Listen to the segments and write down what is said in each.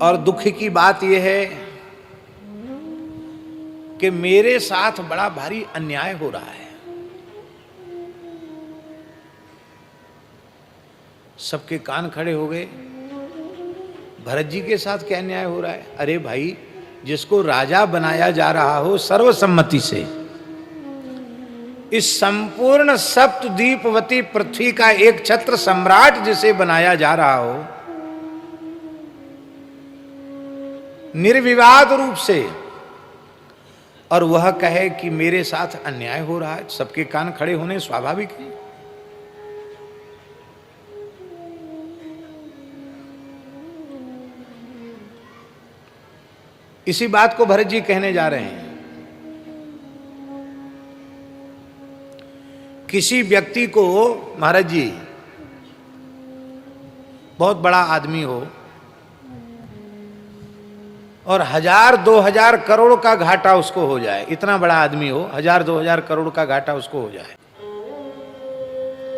और दुख की बात यह है कि मेरे साथ बड़ा भारी अन्याय हो रहा है। सबके कान खड़े हो गए, भरत जी के साथ क्या अन्याय हो रहा है? अरे भाई, जिसको राजा बनाया जा रहा हो सर्वसम्मति से, इस संपूर्ण सप्तद्वीपवती पृथ्वी का एक छत्र सम्राट जिसे बनाया जा रहा हो, निर्विवाद रूप से, और वह कहे कि मेरे साथ अन्याय हो रहा है, सबके कान खड़े होने स्वाभाविक है। इसी बात को भरत जी कहने जा रहे हैं। किसी व्यक्ति को, महाराज जी, बहुत बड़ा आदमी हो और 1000-2000 करोड़ का घाटा उसको हो जाए, इतना बड़ा आदमी हो, 1000-2000 करोड़ का घाटा उसको हो जाए,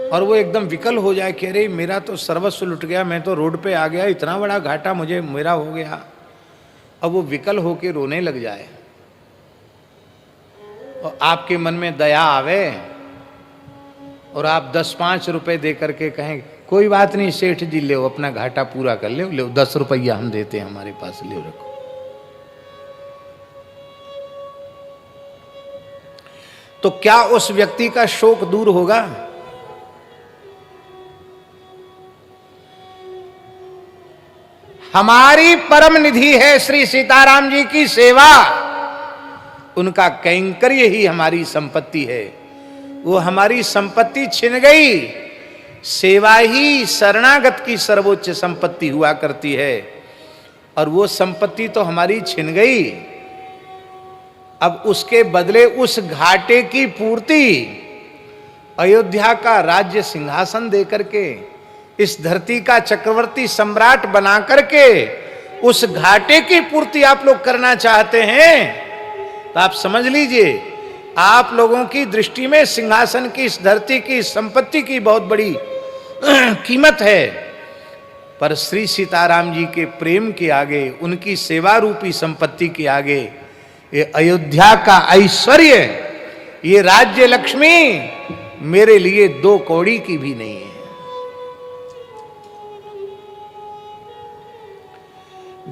और वो एकदम विकल हो जाए कि अरे मेरा तो सर्वस्व लुट गया, मैं तो रोड पे आ गया, इतना बड़ा घाटा मुझे मेरा हो गया। अब वो विकल होके रोने लग जाए और आपके मन में दया आवे और आप 10-5 रुपए दे करके कहें कोई बात नहीं सेठ जी, ले अपना घाटा पूरा कर ले 10 रुपया हम देते हैं हमारे पास, ले रखो। तो क्या उस व्यक्ति का शोक दूर होगा? हमारी परम निधि है श्री सीताराम जी की सेवा, उनका कैंकर्य ही हमारी संपत्ति है। वो हमारी संपत्ति छिन गई, सेवा ही शरणागत की सर्वोच्च संपत्ति हुआ करती है, और वो संपत्ति तो हमारी छिन गई। अब उसके बदले उस घाटे की पूर्ति अयोध्या का राज्य सिंहासन देकर के, इस धरती का चक्रवर्ती सम्राट बना करके उस घाटे की पूर्ति आप लोग करना चाहते हैं, तो आप समझ लीजिए आप लोगों की दृष्टि में सिंहासन की, इस धरती की, संपत्ति की बहुत बड़ी कीमत है, पर श्री सीताराम जी के प्रेम के आगे, उनकी सेवा रूपी संपत्ति के आगे, ये अयोध्या का ऐश्वर्य, ये राज्य लक्ष्मी मेरे लिए 2 कौड़ी की भी नहीं है।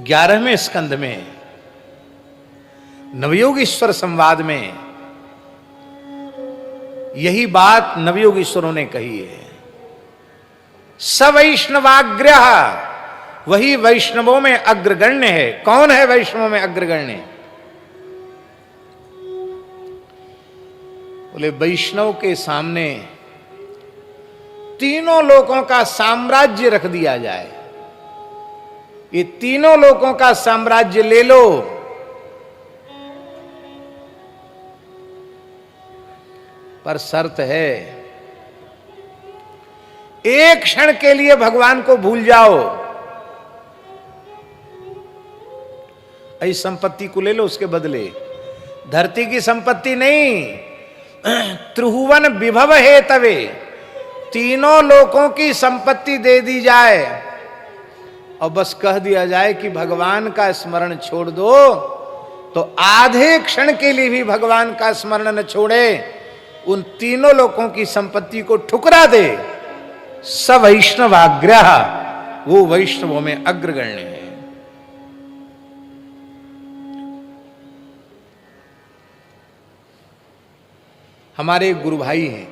11वें स्कंद में नवयोगीश्वर संवाद में यही बात नवयोगीश्वरों ने कही है। सवैष्णवाग्र्यः, वही वैष्णवों में अग्रगण्य है। कौन है वैष्णवों में अग्रगण्य? बोले वैष्णव के सामने तीनों लोकों का साम्राज्य रख दिया जाए, ये तीनों लोकों का साम्राज्य ले लो, पर शर्त है एक क्षण के लिए भगवान को भूल जाओ। इस संपत्ति को ले लो, उसके बदले धरती की संपत्ति नहीं, त्रिभुवन विभव है तवे, तीनों लोकों की संपत्ति दे दी जाए और बस कह दिया जाए कि भगवान का स्मरण छोड़ दो, तो आधे क्षण के लिए भी भगवान का स्मरण न छोड़े, उन तीनों लोकों की संपत्ति को ठुकरा दे। सवैष्णवाग्र्यः, वो वैष्णवों में अग्रगण्य है। हमारे गुरु भाई हैं,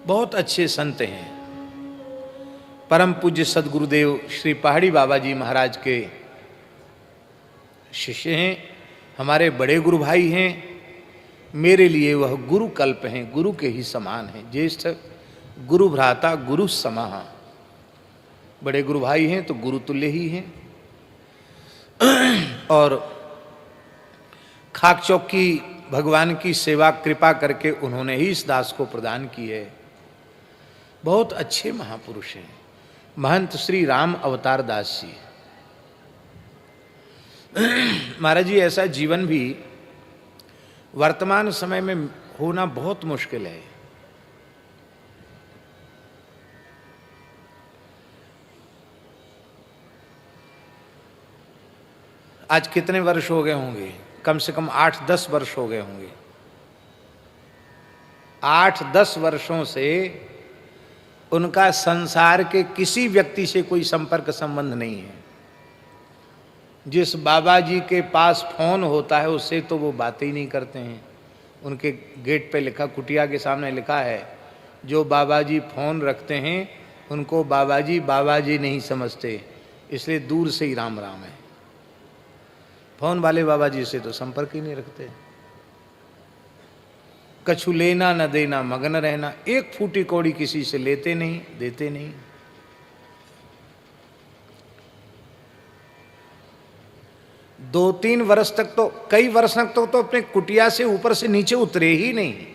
बहुत अच्छे संत हैं, परम पूज्य सदगुरुदेव श्री पहाड़ी बाबा जी महाराज के शिष्य हैं, हमारे बड़े गुरु भाई हैं। मेरे लिए वह गुरु कल्प हैं, गुरु के ही समान हैं। ज्येष्ठ गुरु भ्राता गुरु समाः, बड़े गुरु भाई हैं तो गुरु तुल्य ही हैं। और खाक चौकी भगवान की सेवा कृपा करके उन्होंने ही इस दास को प्रदान की है। बहुत अच्छे महापुरुष हैं महंत श्री राम अवतार दास जी। महाराज जी, ऐसा जीवन भी वर्तमान समय में होना बहुत मुश्किल है। आज कितने वर्ष हो गए होंगे, कम से कम 8-10 वर्ष हो गए होंगे। 8-10 वर्षों से उनका संसार के किसी व्यक्ति से कोई संपर्क संबंध नहीं है। जिस बाबा जी के पास फोन होता है उससे तो वो बातें ही नहीं करते हैं। उनके गेट पे लिखा, कुटिया के सामने लिखा है, जो बाबा जी फोन रखते हैं उनको बाबा जी नहीं समझते, इसलिए दूर से ही राम राम है। फोन वाले बाबा जी से तो संपर्क ही नहीं रखते। कछु लेना न देना मगन रहना, एक फूटी कौड़ी किसी से लेते नहीं देते नहीं। दो तीन वर्ष तक तो, कई वर्ष तक तो अपने कुटिया से ऊपर से नीचे उतरे ही नहीं।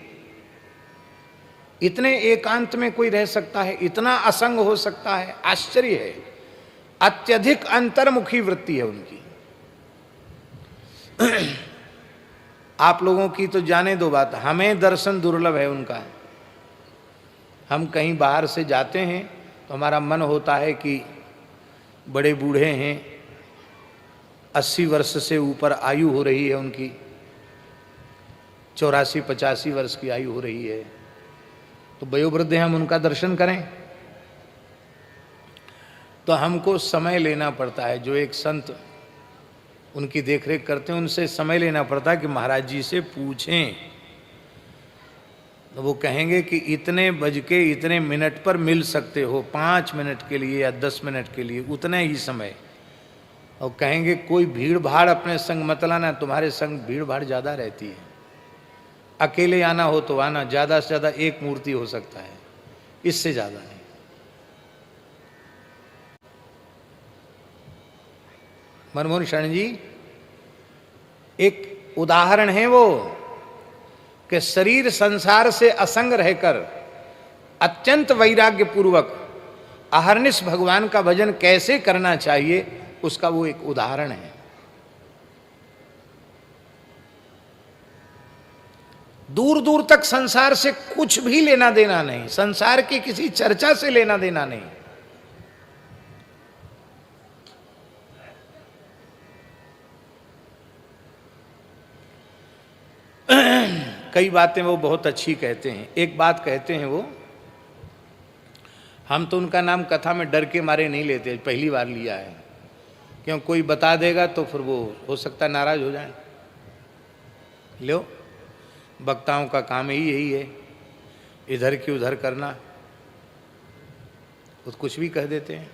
इतने एकांत में कोई रह सकता है, इतना असंग हो सकता है, आश्चर्य है। अत्यधिक अंतर्मुखी वृत्ति है उनकी। आप लोगों की तो जाने दो बात, हमें दर्शन दुर्लभ है उनका। हम कहीं बाहर से जाते हैं तो हमारा मन होता है कि बड़े बूढ़े हैं, 80 वर्ष से ऊपर आयु हो रही है उनकी, 84-85 वर्ष की आयु हो रही है, तो वयोवृद्ध हैं, हम उनका दर्शन करें। तो हमको समय लेना पड़ता है। जो एक संत उनकी देखरेख करते हैं उनसे समय लेना पड़ता है कि महाराज जी से पूछें, तो वो कहेंगे कि इतने बज के इतने मिनट पर मिल सकते हो, 5 मिनट के लिए या 10 मिनट के लिए, उतने ही समय। और कहेंगे कोई भीड़ भाड़ अपने संग मत लाना, तुम्हारे संग भीड़ भाड़ ज़्यादा रहती है, अकेले आना हो तो आना, ज़्यादा से ज़्यादा एक मूर्ति हो सकता है, इससे ज़्यादा नहीं। मनमोहन शरण जी एक उदाहरण है वो, कि शरीर संसार से असंग रहकर अत्यंत वैराग्य पूर्वक अहर्निश भगवान का भजन कैसे करना चाहिए, उसका वो एक उदाहरण है। दूर दूर तक संसार से कुछ भी लेना देना नहीं, संसार की किसी चर्चा से लेना देना नहीं। कई बातें वो बहुत अच्छी कहते हैं। एक बात कहते हैं वो, हम तो उनका नाम कथा में डर के मारे नहीं लेते, पहली बार लिया है, क्यों कोई बता देगा तो फिर वो हो सकता है नाराज हो जाए। लो, वक्ताओं का काम ही यही है, इधर की उधर करना, तो कुछ भी कह देते हैं।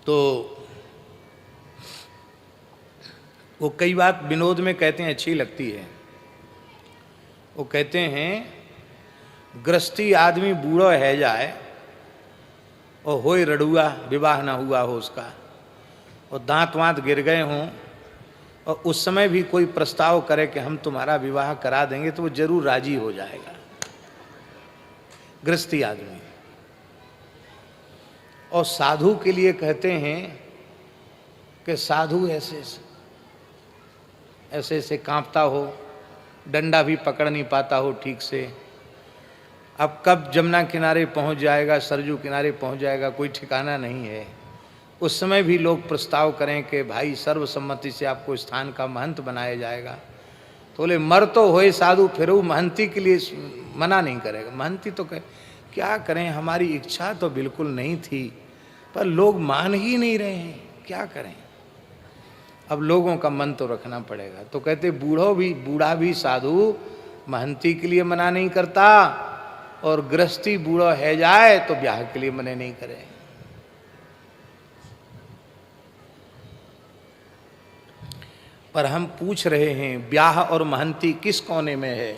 तो वो कई बात विनोद में कहते हैं, अच्छी लगती है। वो कहते हैं, गृहस्थी आदमी बूढ़ा है जाए और होए रड़ुआ, विवाह ना हुआ हो उसका, और दांत वांत गिर गए हों, और उस समय भी कोई प्रस्ताव करे कि हम तुम्हारा विवाह करा देंगे, तो वो जरूर राजी हो जाएगा गृहस्थी आदमी। और साधु के लिए कहते हैं कि साधु ऐसे ऐसे कांपता हो, डंडा भी पकड़ नहीं पाता हो ठीक से, अब कब जमुना किनारे पहुंच जाएगा, सरजू किनारे पहुंच जाएगा, कोई ठिकाना नहीं है। उस समय भी लोग प्रस्ताव करें कि भाई सर्वसम्मति से आपको स्थान का महंत बनाया जाएगा, तो बोले मर तो होए साधु, फिर वो महंती के लिए मना नहीं करेगा। महंती तो क्या करें, हमारी इच्छा तो बिल्कुल नहीं थी, पर लोग मान ही नहीं रहे हैं, क्या करें, अब लोगों का मन तो रखना पड़ेगा। तो कहते बूढ़ा भी साधु महंती के लिए मना नहीं करता, और गृहस्थी बूढ़ा है जाए तो ब्याह के लिए मना नहीं करे। पर हम पूछ रहे हैं, ब्याह और महंती किस कोने में है?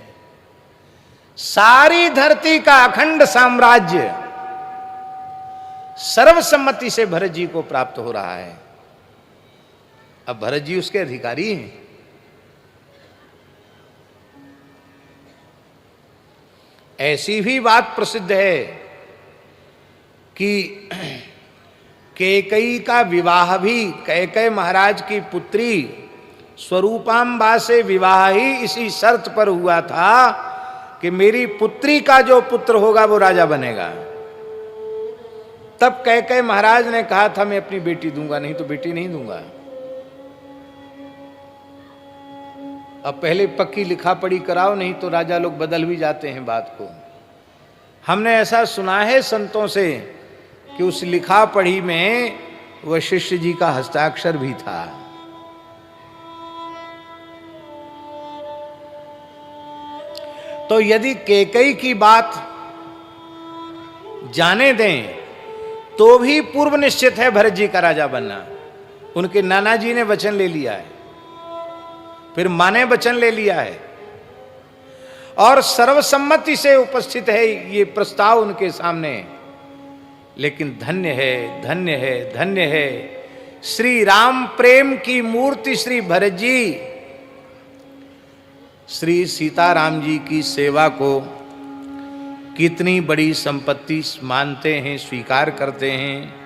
सारी धरती का अखंड साम्राज्य सर्वसम्मति से भरत जी को प्राप्त हो रहा है। अब भरत जी उसके अधिकारी हैं। ऐसी भी बात प्रसिद्ध है कि कैकेयी का विवाह भी, कैकेयी महाराज की पुत्री स्वरूपांबा से विवाह ही इसी शर्त पर हुआ था कि मेरी पुत्री का जो पुत्र होगा वो राजा बनेगा। तब कैकेयी महाराज ने कहा था मैं अपनी बेटी दूंगा, नहीं तो बेटी नहीं दूंगा। अब पहले पक्की लिखा पढ़ी कराओ, नहीं तो राजा लोग बदल भी जाते हैं बात को। हमने ऐसा सुना है संतों से कि उस लिखा पढ़ी में वशिष्ठ जी का हस्ताक्षर भी था। तो यदि कैकेयी की बात जाने दें तो भी पूर्व निश्चित है भरत जी का राजा बनना। उनके नाना जी ने वचन ले लिया है, फिर मां ने वचन ले लिया है, और सर्वसम्मति से उपस्थित है ये प्रस्ताव उनके सामने। लेकिन धन्य है, धन्य है, धन्य है श्री राम प्रेम की मूर्ति श्री भरत जी, श्री सीताराम जी की सेवा को कितनी बड़ी संपत्ति मानते हैं, स्वीकार करते हैं।